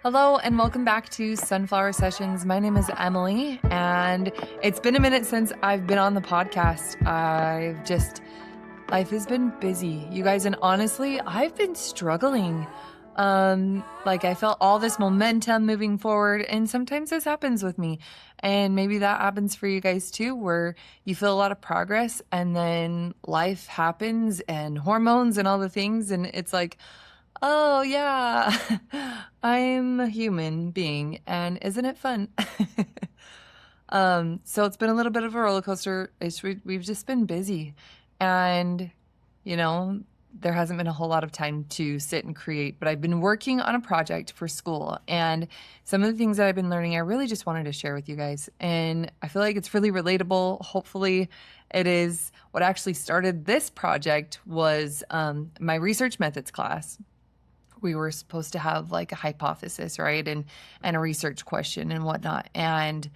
Hello and welcome back to Sunflower Sessions. My name is Emily, and it's been a minute since I've been on the podcast. Life has been busy, you guys, and honestly, I've been struggling. I felt all this momentum moving forward, and sometimes this happens with me, and maybe that happens for you guys too, where you feel a lot of progress, and then life happens, and hormones and all the things, and it's like, oh yeah, I'm a human being, and isn't it fun? So it's been a little bit of a roller coaster. We've just been busy, and you know, there hasn't been a whole lot of time to sit and create, but I've been working on a project for school, and some of the things that I've been learning, I really just wanted to share with you guys, and I feel like it's really relatable. Hopefully it is. What actually started this project was my research methods class. We were supposed to have like a hypothesis, right? And a research question and whatnot. And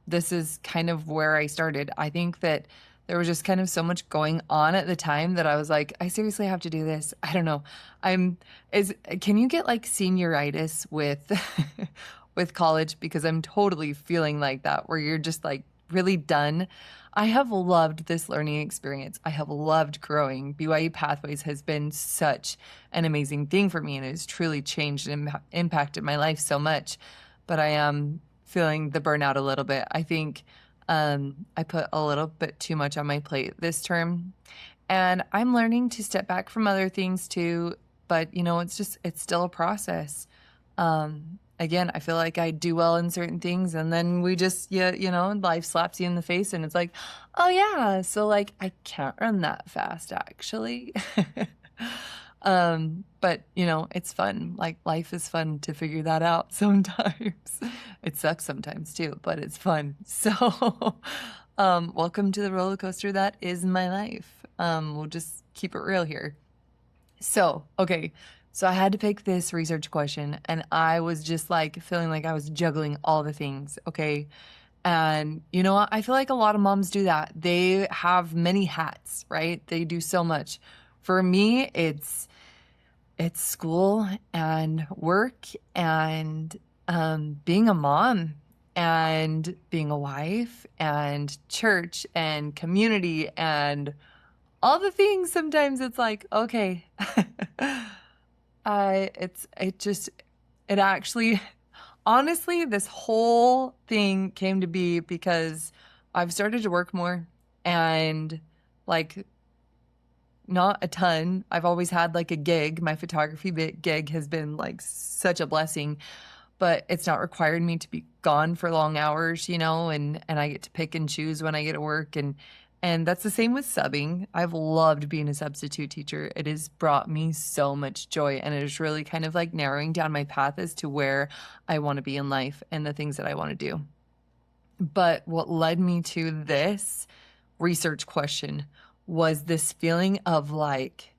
this is kind of where I started. I think that there was just kind of so much going on at the time that I was like, I seriously have to do this. I don't know. Can you get like senioritis with with college? Because I'm totally feeling like that, where you're just like really done. I have loved this learning experience. I have loved growing. BYU Pathways has been such an amazing thing for me, and it has truly changed and impacted my life so much. But I am feeling the burnout a little bit. I think I put a little bit too much on my plate this term, and I'm learning to step back from other things too. But it's still a process. Again, I feel like I do well in certain things, and then we just, life slaps you in the face, and it's like, oh yeah, so like I can't run that fast actually. But it's fun. Like life is fun to figure that out sometimes. It sucks sometimes too, but it's fun. So, welcome to the roller coaster that is my life. We'll just keep it real here. So, okay. So I had to pick this research question, and I was just like feeling like I was juggling all the things, okay? And you know what? I feel like a lot of moms do that. They have many hats, right? They do so much. For me, it's school and work and being a mom and being a wife and church and community and all the things. Sometimes it's like, okay. It actually, honestly, this whole thing came to be because I've started to work more, and like not a ton. I've always had like a gig. My photography gig has been like such a blessing, but it's not required me to be gone for long hours, and I get to pick and choose when I get to work, and that's the same with subbing. I've loved being a substitute teacher. It has brought me so much joy, and it is really kind of like narrowing down my path as to where I want to be in life and the things that I want to do. But what led me to this research question was this feeling of like,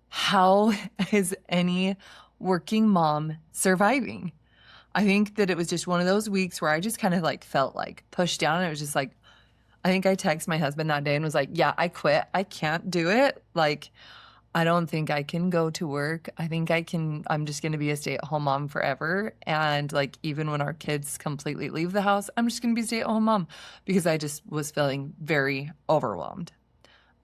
how is any working mom surviving? I think that it was just one of those weeks where I just kind of like felt like pushed down, and it was just like, I think I texted my husband that day and was like, yeah, I quit. I can't do it. Like, I don't think I can go to work. I'm just going to be a stay-at-home mom forever. And like, even when our kids completely leave the house, I'm just going to be a stay-at-home mom, because I just was feeling very overwhelmed.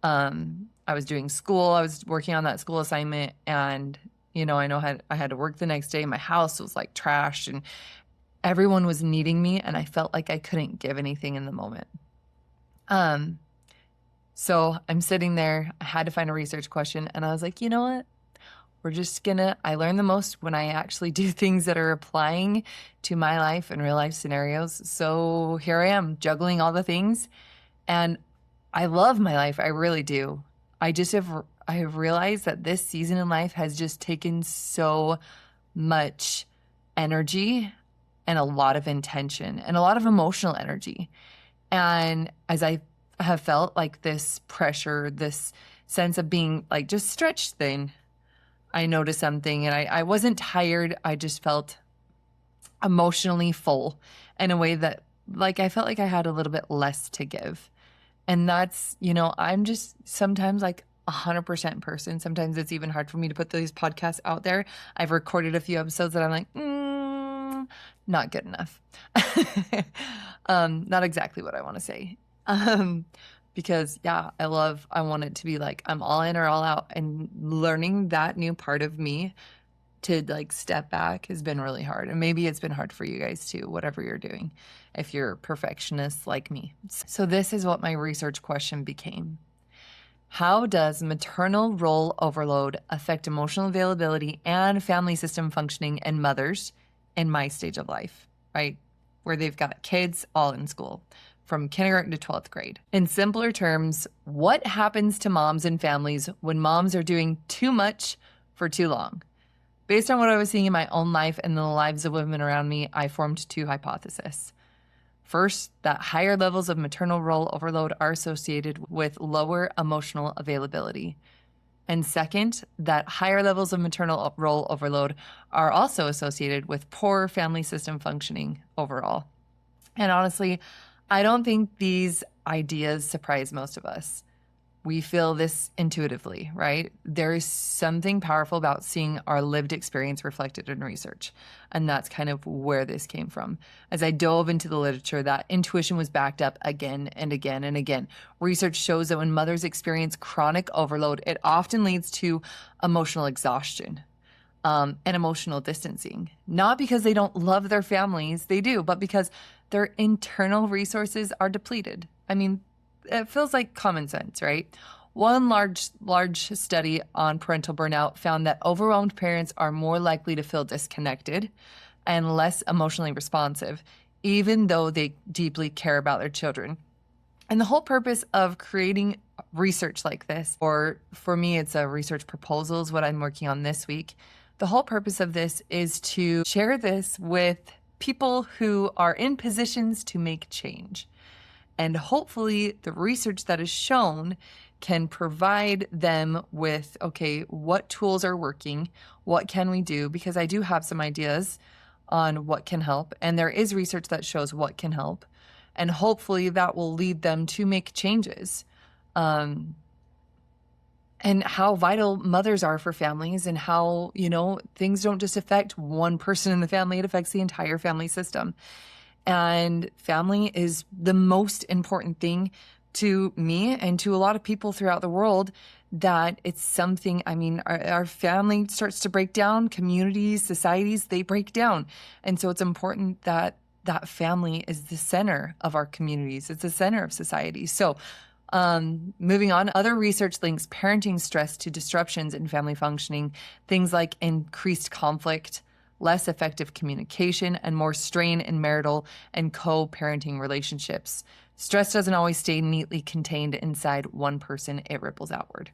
I was doing school. I was working on that school assignment, and I had to work the next day. My house was like trashed, and everyone was needing me, and I felt like I couldn't give anything in the moment. So I'm sitting there, I had to find a research question, and I was like, you know what? I learn the most when I actually do things that are applying to my life and real life scenarios. So here I am juggling all the things, and I love my life. I really do. I have realized that this season in life has just taken so much energy and a lot of intention and a lot of emotional energy. And as I have felt like this pressure, this sense of being like just stretched thin, I noticed something, and I wasn't tired. I just felt emotionally full in a way that like I felt like I had a little bit less to give. And that's, I'm just sometimes like, 100% in person. Sometimes it's even hard for me to put these podcasts out there. I've recorded a few episodes that I'm like, not good enough. Not exactly what I want to say. Because yeah, I want it to be like I'm all in or all out, and learning that new part of me to like step back has been really hard. And maybe it's been hard for you guys too, whatever you're doing, if you're perfectionists like me. So this is what my research question became. How does maternal role overload affect emotional availability and family system functioning in mothers in my stage of life, right? Where they've got kids all in school from kindergarten to 12th grade. In simpler terms, what happens to moms and families when moms are doing too much for too long? Based on what I was seeing in my own life and the lives of women around me, I formed two hypotheses. First, that higher levels of maternal role overload are associated with lower emotional availability. And second, that higher levels of maternal role overload are also associated with poor family system functioning overall. And honestly, I don't think these ideas surprise most of us. We feel this intuitively, right? There is something powerful about seeing our lived experience reflected in research. And that's kind of where this came from. As I dove into the literature, that intuition was backed up again and again and again. Research shows that when mothers experience chronic overload, it often leads to emotional exhaustion. And emotional distancing, not because they don't love their families, they do, but because their internal resources are depleted. I mean, it feels like common sense, right? One large study on parental burnout found that overwhelmed parents are more likely to feel disconnected and less emotionally responsive, even though they deeply care about their children. And the whole purpose of creating research like this, or for me, it's a research proposal is what I'm working on this week. The whole purpose of this is to share this with people who are in positions to make change. And hopefully the research that is shown can provide them with, okay, what tools are working? What can we do? Because I do have some ideas on what can help. And there is research that shows what can help. And hopefully that will lead them to make changes. And how vital mothers are for families, and how, things don't just affect one person in the family, it affects the entire family system. And family is the most important thing to me and to a lot of people throughout the world, that it's something, our family starts to break down, communities, societies, they break down. And so it's important that that family is the center of our communities. It's the center of society. So moving on, other research links parenting stress to disruptions in family functioning, things like increased conflict, less effective communication, and more strain in marital and co-parenting relationships. Stress doesn't always stay neatly contained inside one person, it ripples outward.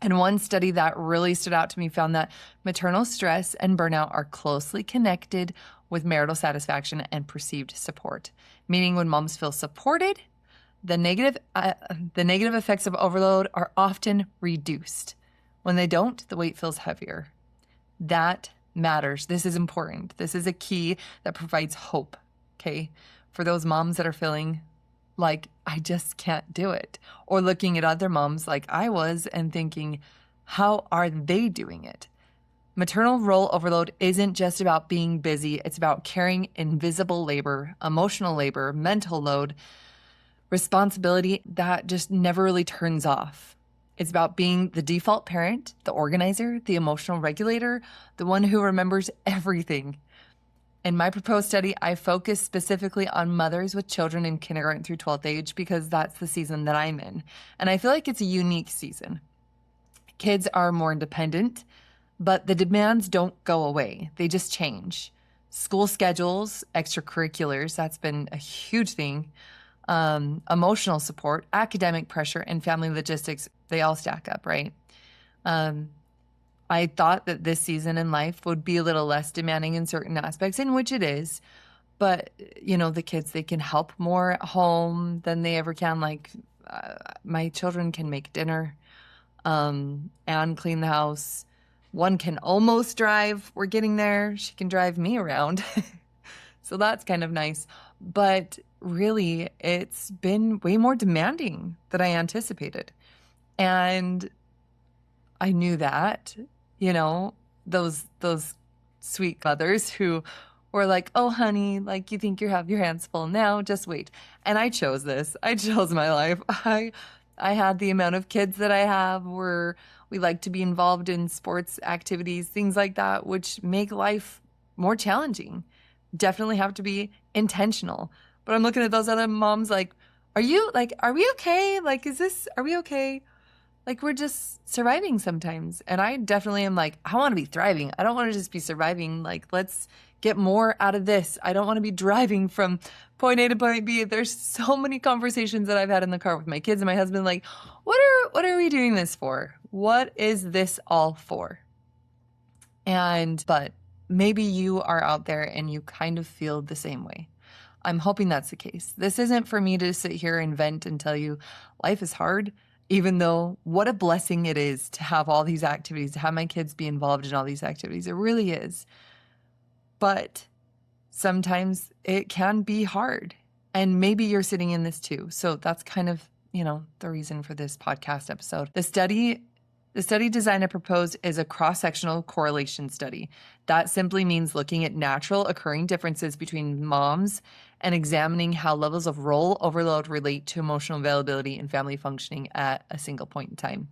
And one study that really stood out to me found that maternal stress and burnout are closely connected with marital satisfaction and perceived support. Meaning when moms feel supported, the negative effects of overload are often reduced. When they don't, the weight feels heavier. That matters. This is important. This is a key that provides hope, okay? For those moms that are feeling like, I just can't do it. Or looking at other moms like I was and thinking, how are they doing it? Maternal role overload isn't just about being busy. It's about carrying invisible labor, emotional labor, mental load, responsibility that just never really turns off. It's about being the default parent, the organizer, the emotional regulator, the one who remembers everything. In my proposed study, I focus specifically on mothers with children in kindergarten through 12th age because that's the season that I'm in. And I feel like it's a unique season. Kids are more independent, but the demands don't go away. They just change. School schedules, extracurriculars, that's been a huge thing. Emotional support, academic pressure, and family logistics, they all stack up, right? I thought that this season in life would be a little less demanding in certain aspects, in which it is. But, the kids, they can help more at home than they ever can. Like, my children can make dinner and clean the house. One can almost drive. We're getting there. She can drive me around. So that's kind of nice. But really, it's been way more demanding than I anticipated. And I knew that, you know, those sweet mothers who were like, "Oh, honey, like you think you have your hands full now, just wait." And I chose this. I chose my life. I had the amount of kids that I have where we like to be involved in sports activities, things like that, which make life more challenging. Definitely have to be intentional. But I'm looking at those other moms like, are we okay? Like, are we okay? Like, we're just surviving sometimes. And I definitely am like, I want to be thriving. I don't want to just be surviving. Like, let's get more out of this. I don't want to be driving from point A to point B. There's so many conversations that I've had in the car with my kids and my husband, like, what are we doing this for? What is this all for? But maybe you are out there and you kind of feel the same way. I'm hoping that's the case. This isn't for me to sit here and vent and tell you life is hard, even though what a blessing it is to have all these activities, to have my kids be involved in all these activities. It really is. But sometimes it can be hard. And maybe you're sitting in this too. So that's kind of, the reason for this podcast episode. The study design I proposed is a cross-sectional correlation study. That simply means looking at natural occurring differences between moms and examining how levels of role overload relate to emotional availability and family functioning at a single point in time.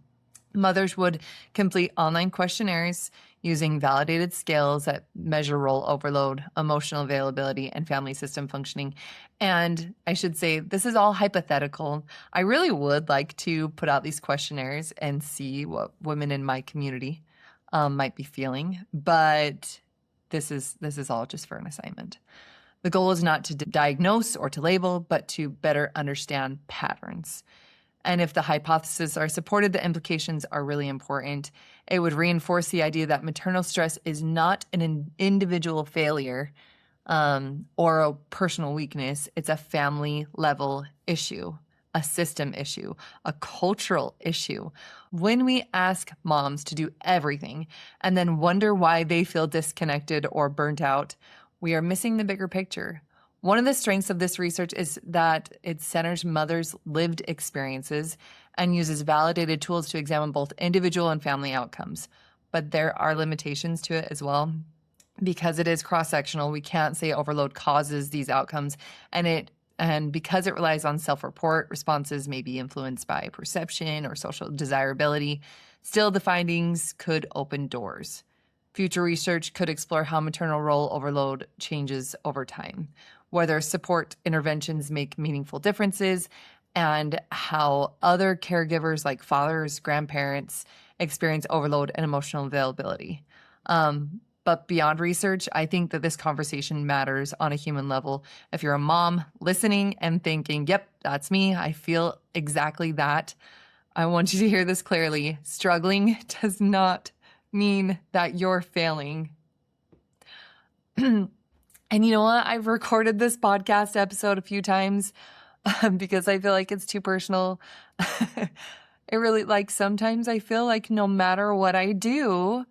Mothers would complete online questionnaires using validated scales that measure role overload, emotional availability, and family system functioning. And I should say, this is all hypothetical. I really would like to put out these questionnaires and see what women in my community might be feeling, but this is all just for an assignment. The goal is not to diagnose or to label, but to better understand patterns. And if the hypotheses are supported, the implications are really important. It would reinforce the idea that maternal stress is not an individual failure or a personal weakness. It's a family level issue, a system issue, a cultural issue. When we ask moms to do everything and then wonder why they feel disconnected or burnt out, we are missing the bigger picture. One of the strengths of this research is that it centers mothers' lived experiences and uses validated tools to examine both individual and family outcomes. But there are limitations to it as well. Because it is cross-sectional, we can't say overload causes these outcomes, and because it relies on self-report, responses may be influenced by perception or social desirability. Still, the findings could open doors. Future research could explore how maternal role overload changes over time, whether support interventions make meaningful differences, and how other caregivers like fathers, grandparents experience overload and emotional availability. But beyond research, I think that this conversation matters on a human level. If you're a mom listening and thinking, yep, that's me, I feel exactly that, I want you to hear this clearly. Struggling does not mean that you're failing. And you know what? I've recorded this podcast episode a few times because I feel like it's too personal. It really, sometimes I feel like no matter what I do,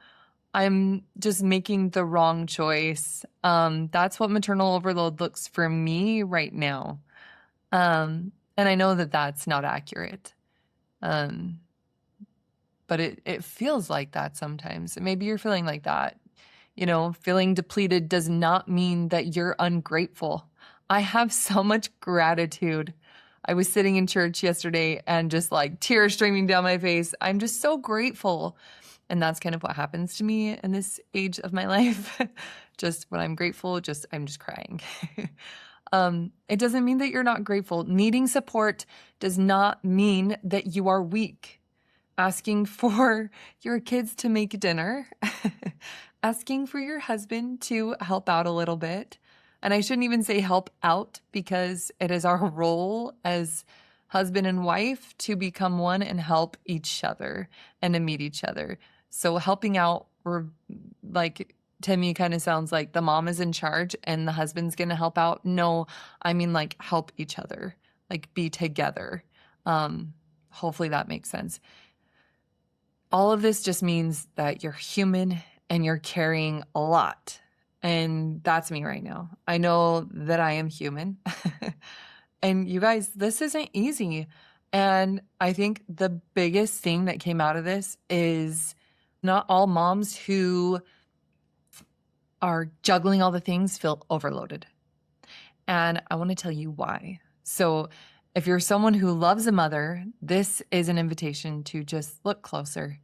I'm just making the wrong choice. That's what maternal overload looks for me right now. And I know that that's not accurate. But it feels like that sometimes. Maybe you're feeling like that. Feeling depleted does not mean that you're ungrateful. I have so much gratitude. I was sitting in church yesterday and just tears streaming down my face. I'm just so grateful. And that's kind of what happens to me in this age of my life. Just when I'm grateful, I'm just crying. It doesn't mean that you're not grateful. Needing support does not mean that you are weak. Asking for your kids to make dinner, asking for your husband to help out a little bit. And I shouldn't even say help out because it is our role as husband and wife to become one and help each other and to meet each other. So helping out, to me kind of sounds like the mom is in charge and the husband's going to help out. No, I mean help each other, be together. Hopefully that makes sense. All of this just means that you're human and you're carrying a lot. And that's me right now. I know that I am human. And you guys, this isn't easy. And I think the biggest thing that came out of this is not all moms who are juggling all the things feel overloaded. And I want to tell you why. So if you're someone who loves a mother, this is an invitation to just look closer,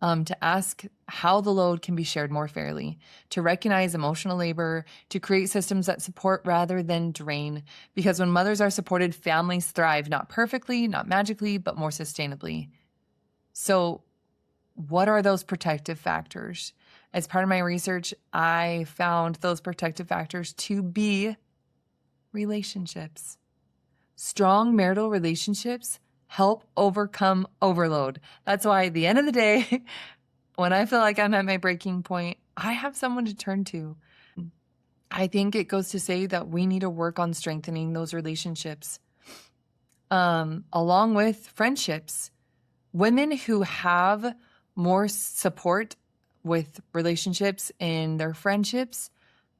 to ask how the load can be shared more fairly, to recognize emotional labor, to create systems that support rather than drain. Because when mothers are supported, families thrive, not perfectly, not magically, but more sustainably. So what are those protective factors? As part of my research, I found those protective factors to be relationships. Strong marital relationships help overcome overload. That's why at the end of the day, when I feel like I'm at my breaking point, I have someone to turn to. I think it goes to say that we need to work on strengthening those relationships, along with friendships. Women who have more support with relationships in their friendships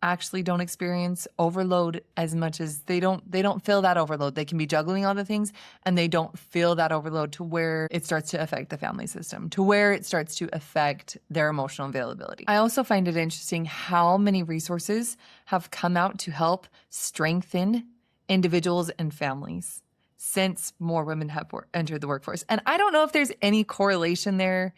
actually don't experience overload as much as they don't feel that overload. They can be juggling all the things and they don't feel that overload to where it starts to affect the family system, to where it starts to affect their emotional availability. I also find it interesting how many resources have come out to help strengthen individuals and families since more women have entered the workforce. And I don't know if there's any correlation there.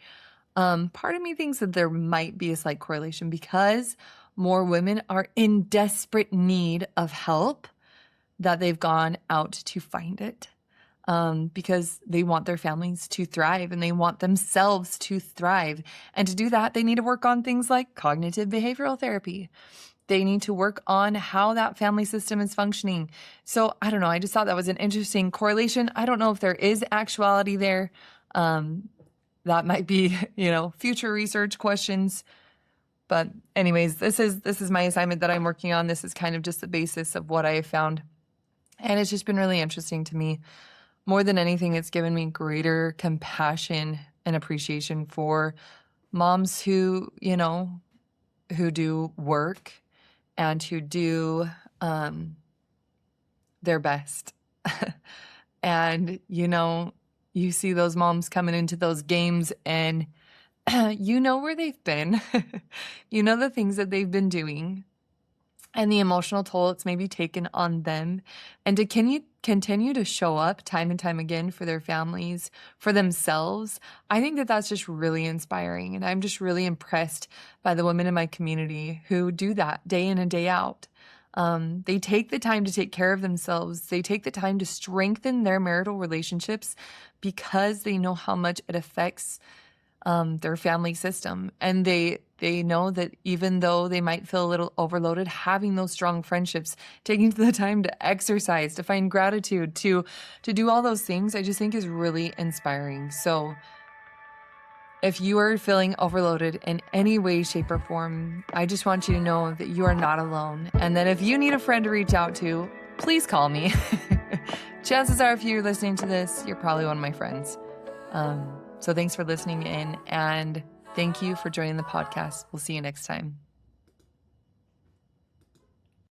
Part of me thinks that there might be a slight correlation because more women are in desperate need of help, that they've gone out to find it, because they want their families to thrive and they want themselves to thrive. And to do that, they need to work on things like cognitive behavioral therapy. They need to work on how that family system is functioning. So I don't know. I just thought that was an interesting correlation. I don't know if there is actuality there. That might be, future research questions. But anyways, this is my assignment that I'm working on. This is kind of just the basis of what I have found. And it's just been really interesting to me. More than anything, it's given me greater compassion and appreciation for moms who do work and who do their best. And, you see those moms coming into those games and you know where they've been. You know the things that they've been doing and the emotional toll it's maybe taken on them. And to continue to show up time and time again for their families, for themselves, I think that that's just really inspiring. And I'm just really impressed by the women in my community who do that day in and day out. They take the time to take care of themselves. They take the time to strengthen their marital relationships because they know how much it affects their family system. And they know that even though they might feel a little overloaded, having those strong friendships, taking the time to exercise, to find gratitude, to do all those things, I just think is really inspiring. So if you are feeling overloaded in any way, shape, or form, I just want you to know that you are not alone. And that if you need a friend to reach out to, please call me. Chances are, if you're listening to this, you're probably one of my friends. So thanks for listening in, and thank you for joining the podcast. We'll see you next time.